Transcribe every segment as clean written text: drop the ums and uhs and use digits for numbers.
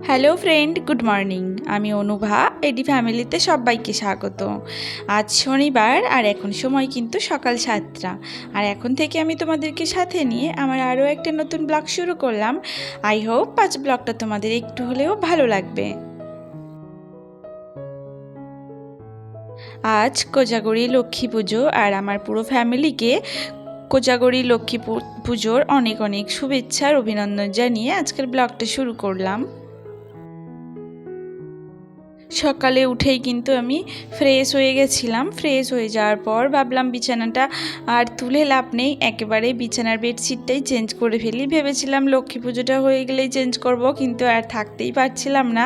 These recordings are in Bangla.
Hello friend, good morning. আমি অনুভা, এডি ফ্যামিলিতে সবাইকে স্বাগত। আজ শনিবার আর এখন সময় কিন্তু সকাল 7টা। আর এখন থেকে আমি তোমাদেরকে সাথে নিয়ে আমার আরও একটা নতুন ব্লগ শুরু করলাম। আই হোপ আজ ব্লগটা তোমাদের একটু হলেও ভালো লাগবে। আজ কোজাগরি লক্ষ্মী পুজো, আর আমার পুরো ফ্যামিলিকে কোজাগরি লক্ষ্মী পুজোর অনেক অনেক শুভেচ্ছা আর অভিনন্দন জানিয়ে আজকের ব্লগটা শুরু করলাম। সকালে উঠেই কিন্তু আমি ফ্রেশ হয়ে গেছিলাম। ফ্রেশ হয়ে যাওয়ার পর ভাবলাম বিছানাটা আর তুলে লাভ নেই, একেবারে বিছানার বেডশিটটাই চেঞ্জ করে ফেলি। ভেবেছিলাম লক্ষ্মী পুজোটা হয়ে গেলেই চেঞ্জ করব, কিন্তু আর থাকতেই পারছিলাম না।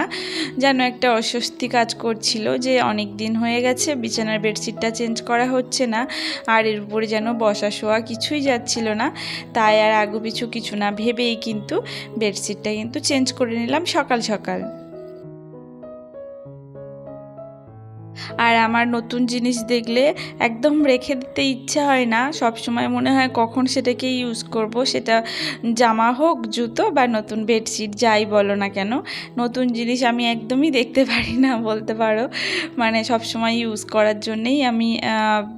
যেন একটা অস্বস্তি কাজ করছিল যে অনেক দিন হয়ে গেছে বিছানার বেডশিটটা চেঞ্জ করা হচ্ছে না, আর এর উপরে যেন বসা শোয়া কিছুই যাচ্ছিল না। তাই আর আগুপিছু কিছু না ভেবেই কিন্তু বেডশিটটা কিন্তু চেঞ্জ করে নিলাম সকাল সকাল। আর আমার নতুন জিনিস দেখলে একদম রেখে দিতে ইচ্ছা হয় না, সব সময় মনে হয় কখন সেটাকে ইউজ করব। সেটা জামা হোক, জুতো বা নতুন বেডশিট, যাই বলো না কেন, নতুন জিনিস আমি একদমই দেখতে পারি না বলতে পারো। মানে সব সময় ইউজ করার জন্যেই আমি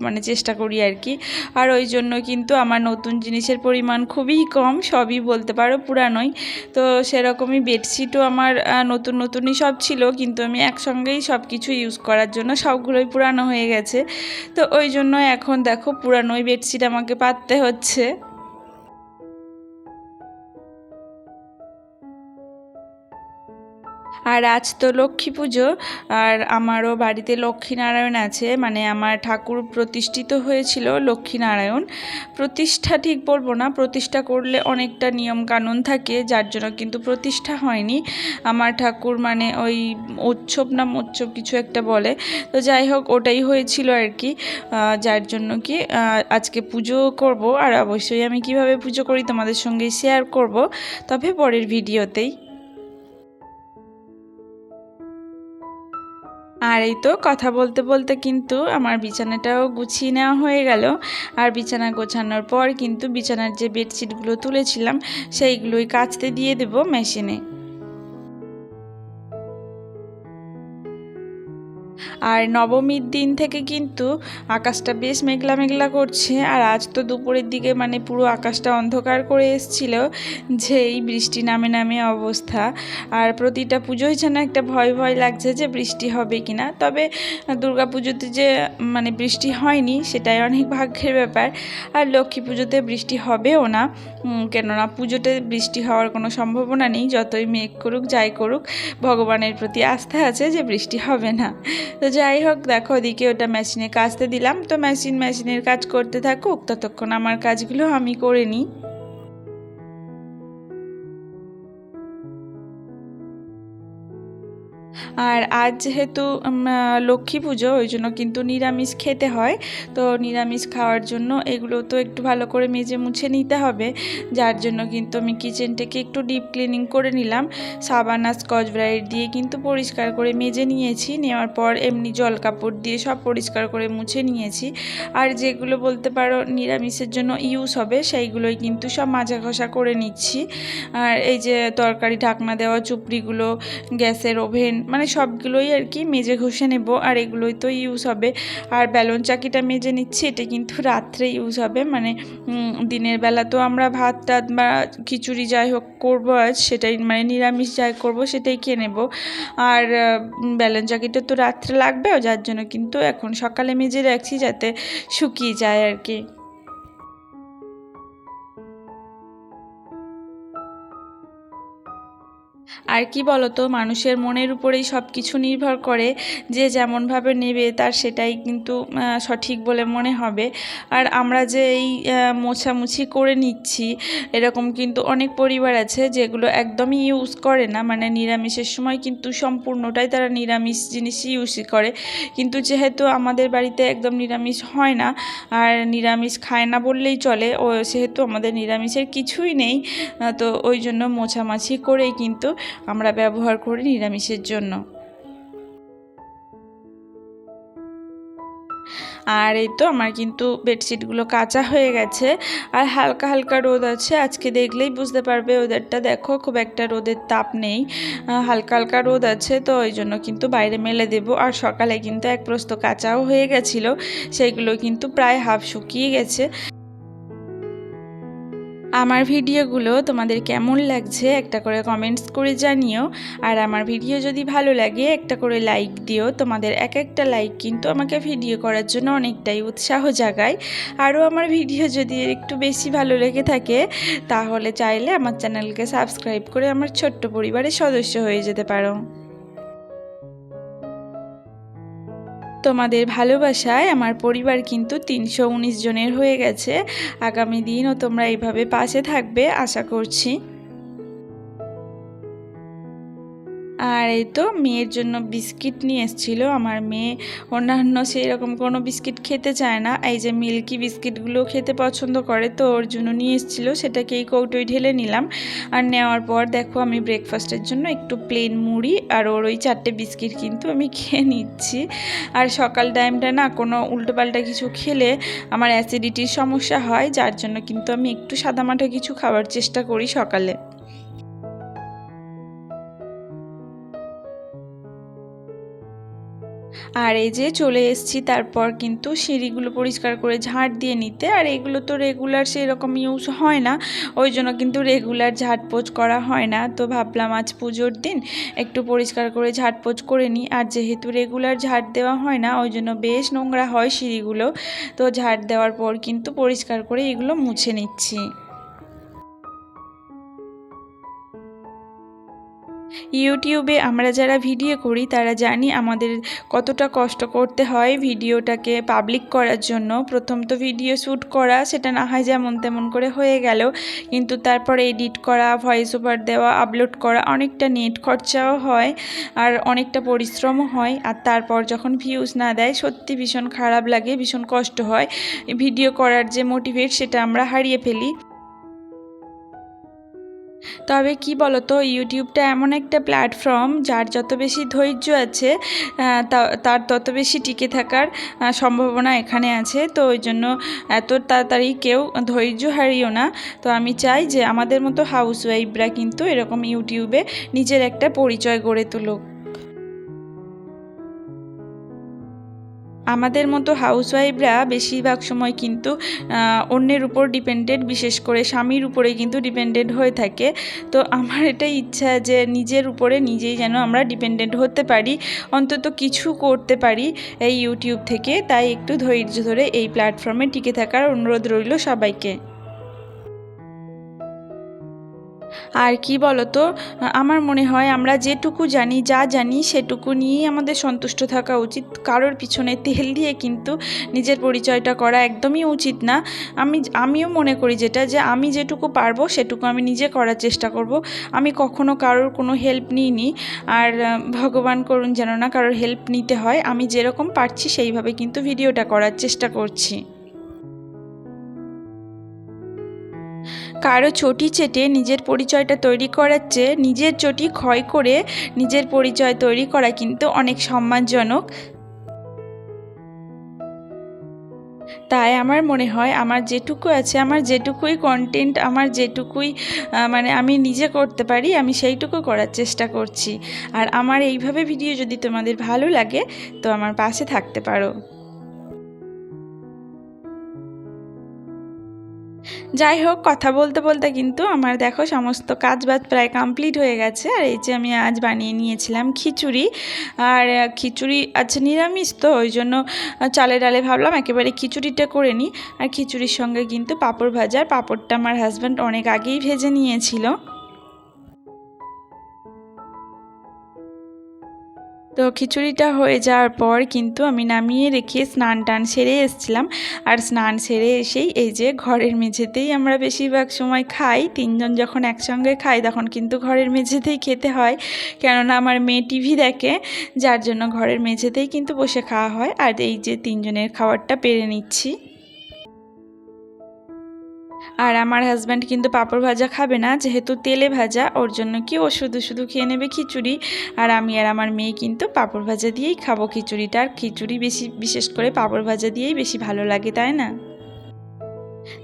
মানে চেষ্টা করি আর কি। আর ওই জন্য কিন্তু আমার নতুন জিনিসের পরিমাণ খুবই কম, সবই বলতে পারো পুরানোই। তো সেরকমই বেডশিটও আমার নতুন নতুনই সব ছিল, কিন্তু আমি একসঙ্গেই সব কিছু ইউজ করার জন্য সবগুলোই পুরানো হয়ে গেছে। তো ওই জন্য এখন দেখো পুরানোই বেডশিট আমাকে পাততে হচ্ছে। আর আজ তো লক্ষ্মী পুজো, আর আমারও বাড়িতে লক্ষ্মীনারায়ণ আছে। মানে আমার ঠাকুর প্রতিষ্ঠিত হয়েছিল লক্ষ্মীনারায়ণ। প্রতিষ্ঠা ঠিক বলবো না, প্রতিষ্ঠা করলে অনেকটা নিয়ম কানুন থাকে, যার জন্য কিন্তু প্রতিষ্ঠা হয়নি আমার ঠাকুর। মানে ওই উৎসব না মোৎসব কিছু একটা বলে, তো যাই হোক ওটাই হয়েছিল আর কি। যার জন্য কি আজকে পুজো করব, আর অবশ্যই আমি কিভাবে পুজো করি তোমাদের সঙ্গে শেয়ার করব, তবে পরের ভিডিওতেই। আর এই তো কথা বলতে বলতে কিন্তু আমার বিছানাটাও গুছিয়ে নেওয়া হয়ে গেল। আর বিছানা গোছানোর পর কিন্তু বিছানার যে বেডশিটগুলো তুলেছিলাম সেইগুলোই কাচতে দিয়ে দেব মেশিনে। আর নবমীর দিন থেকে কিন্তু আকাশটা বেশ মেঘলা মেঘলা করছে। আর আজ তো দুপুরের দিকে মানে পুরো আকাশটা অন্ধকার করে এসেছিল, যে এই বৃষ্টি নামে নামে অবস্থা। আর প্রতিটা পুজোই যেন একটা ভয় ভয় লাগছে যে বৃষ্টি হবে কিনা। তবে দুর্গা পুজোতে যে মানে বৃষ্টি হয়নি সেটাই অনেক ভাগ্যের ব্যাপার। আর লক্ষ্মী পুজোতে বৃষ্টি হবেও না, কেননা পুজোতে বৃষ্টি হওয়ার কোনো সম্ভাবনা নেই। যতই মেঘ করুক যাই করুক, ভগবানের প্রতি আস্থা আছে যে বৃষ্টি হবে না। তো যাই হোক দেখো, ওদিকে ওটা মেশিনে কাচতে দিলাম। তো মেশিনের কাজ করতে থাকুক, ততক্ষণ আমার কাজগুলো আমি করে নিই। আর আজ যেহেতু লক্ষ্মী পুজো, ওই জন্য কিন্তু নিরামিষ খেতে হয়। তো নিরামিষ খাওয়ার জন্য এগুলো তো একটু ভালো করে মেজে মুছে নিতে হবে, যার জন্য কিন্তু আমি কিচেনটাকে একটু ডিপ ক্লিনিং করে নিলাম। সাবান আর স্কচ ব্রাইট দিয়ে কিন্তু পরিষ্কার করে মেজে নিয়েছি, নেওয়ার পর এমনি জল কাপড় দিয়ে সব পরিষ্কার করে মুছে নিয়েছি। আর যেগুলো বলতে পারো নিরামিষের জন্য ইউজ হবে সেইগুলোই কিন্তু সব মাজা ঘষা করে নিচ্ছি। আর এই যে তরকারি ঢাকনা দেওয়া চুপড়িগুলো, গ্যাসের ওভেন, মানে সবগুলোই আর কি মেজে ঘষে নেব। আর এগুলোই তো ইউজ হবে। আর বেলন চাকিটা মেজে নিচ্ছি, এটা কিন্তু রাত্রে ইউজ হবে। মানে দিনের বেলা তো আমরা ভাত টাত বা খিচুড়ি যাই হোক করবো আজ, সেটাই মানে নিরামিষ যাই করব সেটাই খেয়ে নেব। আর বেলন চাকিটা তো রাত্রে লাগবেও, যার জন্য কিন্তু এখন সকালে মেজে রাখছি যাতে শুকিয়ে যায় আর কি। আর কি বলতো, মানুষের মনের উপরেই সব কিছু নির্ভর করে, যে যেমনভাবে নেবে তার সেটাই কিন্তু সঠিক বলে মনে হবে। আর আমরা যে এই মোছামুছি করে নিচ্ছি, এরকম কিন্তু অনেক পরিবার আছে যেগুলো একদমই ইউজ করে না। মানে নিরামিষের সময় কিন্তু সম্পূর্ণটাই তারা নিরামিষ জিনিসই ইউজ করে, কিন্তু যেহেতু আমাদের বাড়িতে একদম নিরামিষ হয় না, আর নিরামিষ খায় না বললেই চলে, ও সেহেতু আমাদের নিরামিষের কিছুই নেই। তো ওই জন্য মোছামাছি করেই কিন্তু আমরা ব্যবহার করি নিরামিষের জন্য। আর এই তো আমার কিন্তু বেডশিটগুলো কাচা হয়ে গেছে, আর হালকা হালকা রোদ আছে। আজকে দেখলেই বুঝতে পারবে ওদেরটা দেখো, খুব একটা রোদের তাপ নেই, হালকা হালকা রোদ আছে। তো ওই জন্য কিন্তু বাইরে মেলে দেব। আর সকালে কিন্তু এক প্রস্ত কাচাও হয়ে গেছিলো, সেইগুলো কিন্তু প্রায় হাফ শুকিয়ে গেছে। আমার ভিডিওগুলো তোমাদের কেমন লাগছে একটা করে কমেন্টস করে জানিও। আর আমার ভিডিও যদি ভালো লাগে একটা করে লাইক দিও। তোমাদের এক একটা লাইক কিন্তু আমাকে ভিডিও করার জন্য অনেকটাই উৎসাহ জাগায়। আরও আমার ভিডিও যদি একটু বেশি ভালো লেগে থাকে তাহলে চাইলে আমার চ্যানেলকে সাবস্ক্রাইব করে আমার ছোট্ট পরিবারের সদস্য হয়ে যেতে পারো। তোমাদের ভালোবাসায় আমার পরিবার কিন্তু 319 জনের হয়ে গেছে। আগামী দিনও তোমরা এইভাবে পাশে থাকবে আশা করছি। আর এই তো মেয়ের জন্য বিস্কিট নিয়ে এসেছিলো। আমার মেয়ে অন্যান্য সেই রকম কোনো বিস্কিট খেতে চায় না, এই যে মিল্কি বিস্কিটগুলো খেতে পছন্দ করে, তো ওর জন্য নিয়ে এসেছিলো। সেটাকে এই কৌটোয় ঢেলে নিলাম। আর নেওয়ার পর দেখো আমি ব্রেকফাস্টের জন্য একটু প্লেন মুড়ি আর ওর ওই 4টে বিস্কিট কিন্তু আমি খেয়ে নিচ্ছি। আর সকাল টাইমটা না কোনো উল্টোপাল্টা কিছু খেলে আমার অ্যাসিডিটির সমস্যা হয়, যার জন্য কিন্তু আমি একটু সাদামাটা কিছু খাওয়ার চেষ্টা করি সকালে। আর এই যে চলে এসেছি, তারপর কিন্তু সিঁড়িগুলো পরিষ্কার করে ঝাঁট দিয়ে নিতে। আর এগুলো তো রেগুলার সেরকম ইউজ হয় না, ওই জন্য কিন্তু রেগুলার ঝাঁটপোছ করা হয় না। তো ভাবলাম আজ পুজোর দিন একটু পরিষ্কার করে ঝাঁটপোছ করে নিই। আর যেহেতু রেগুলার ঝাঁট দেওয়া হয় না ওই জন্য বেশ নোংরা হয় সিঁড়িগুলো। তো ঝাঁট দেওয়ার পর কিন্তু পরিষ্কার করে এগুলো মুছে নিচ্ছি। ইউটিউবে আমরা যারা ভিডিও করি তারা জানি আমাদের কতটা কষ্ট করতে হয় ভিডিওটাকে পাবলিক করার জন্য। প্রথম তো ভিডিও শ্যুট করা, সেটা না হয় যেমন তেমন করে হয়ে গেল, কিন্তু তারপরে এডিট করা, ভয়েস ওভার দেওয়া, আপলোড করা, অনেকটা নেট খরচাও হয় আর অনেকটা পরিশ্রমও হয়। আর তারপর যখন ভিউজ না দেয় সত্যি ভীষণ খারাপ লাগে, ভীষণ কষ্ট হয়। ভিডিও করার যে মোটিভেট সেটা আমরা হারিয়ে ফেলি। তবে কি বলতো, ইউটিউবটা এমন একটা প্ল্যাটফর্ম যার যত বেশি ধৈর্য আছে তার তত বেশি টিকে থাকার সম্ভাবনা এখানে আছে। তো ওই জন্য এত তাড়াতাড়ি কেউ ধৈর্য হারিও না। তো আমি চাই যে আমাদের মতো হাউসওয়াইফরা কিন্তু এরকম ইউটিউবে নিজের একটা পরিচয় গড়ে তুলুক। আমাদের মতো হাউসওয়াইফরা বেশিরভাগ সময় কিন্তু অন্যের উপর ডিপেন্ডেন্ট, বিশেষ করে স্বামীর উপরে কিন্তু ডিপেন্ডেন্ট হয়ে থাকে। তো আমার এটাই ইচ্ছা যে নিজের উপরে নিজেই যেন আমরা ডিপেন্ডেন্ট হতে পারি, অন্তত কিছু করতে পারি এই ইউটিউব থেকে। তাই একটু ধৈর্য ধরে এই প্ল্যাটফর্মে টিকে থাকার অনুরোধ রইল সবাইকে। আর কি বলতো, আমার মনে হয় আমরা যেটুকু জানি, যা জানি সেটুকু নিয়েই আমাদের সন্তুষ্ট থাকা উচিত। কারোর পিছনে তেল দিয়ে কিন্তু নিজের পরিচয়টা করা একদমই উচিত না। আমিও মনে করি যেটা, যে আমি যেটুকু পারবো সেটুকু আমি নিজে করার চেষ্টা করব। আমি কখনো কারোর কোনো হেল্প নিইনি, আর ভগবান করুন যেন না কারোর হেল্প নিতে হয়। আমি যেরকম পারছি সেইভাবে কিন্তু ভিডিওটা করার চেষ্টা করছি। কারো চটি চেটে নিজের পরিচয়টা তৈরি করার চেয়ে নিজের চটি ক্ষয় করে নিজের পরিচয় তৈরি করা কিন্তু অনেক সম্মানজনক। তাই আমার মনে হয় আমার যেটুকু আছে, আমার যেটুকুই কন্টেন্ট, আমার যেটুকুই মানে আমি নিজে করতে পারি আমি সেইটুকু করার চেষ্টা করছি। আর আমার এইভাবে ভিডিও যদি তোমাদের ভালো লাগে তো আমার পাশে থাকতে পারো। যাই হোক, কথা বলতে বলতে কিন্তু আমার দেখো সমস্ত কাজবাজ প্রায় কমপ্লিট হয়ে গেছে। আর এই যে আমি আজ বানিয়ে নিয়েছিলাম খিচুড়ি। আর খিচুড়ি আজ নিরামিষ, তো ওই জন্য চালে ডালে ভাবলাম একেবারে খিচুড়িটা করে নিই। আর খিচুড়ির সঙ্গে কিন্তু পাঁপড় ভাজা, পাঁপড়টা আমার হাজব্যান্ড অনেক আগেই ভেজে নিয়েছিল। তো খিচুড়িটা হয়ে যাওয়ার পর কিন্তু আমি নামিয়ে রেখে স্নান টান সেরে এসেছিলাম। আর স্নান সেরে এসেই এই যে ঘরের মেঝেতেই আমরা বেশিরভাগ সময় খাই। তিনজন যখন একসঙ্গে খাই তখন কিন্তু ঘরের মেঝেতেই খেতে হয়, কেননা আমার মেয়ে টিভি দেখে, যার জন্য ঘরের মেঝেতেই কিন্তু বসে খাওয়া হয়। আর এই যে তিনজনের খাবারটা পেরে নিচ্ছি। আর আমার হাজব্যান্ড কিন্তু পাঁপড় ভাজা খাবে না, যেহেতু তেলে ভাজা, ওর জন্য কি ও শুধু শুধু খেয়ে নেবে খিচুড়ি। আর আমি আর আমার মেয়ে কিন্তু পাঁপড় ভাজা দিয়েই খাবো খিচুড়িটা। আর খিচুড়ি বিশেষ করে পাঁপড় ভাজা দিয়েই বেশি ভালো লাগে, তাই না?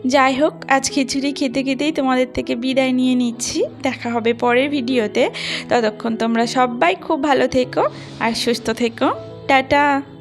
যাই হোক, আজ খিচুড়ি খেতে খেতেই তোমাদের থেকে বিদায় নিয়ে নিচ্ছি। দেখা হবে পরের ভিডিওতে। ততক্ষণ তোমরা সবাই খুব ভালো থেকো আর সুস্থ থেকো। টাটা।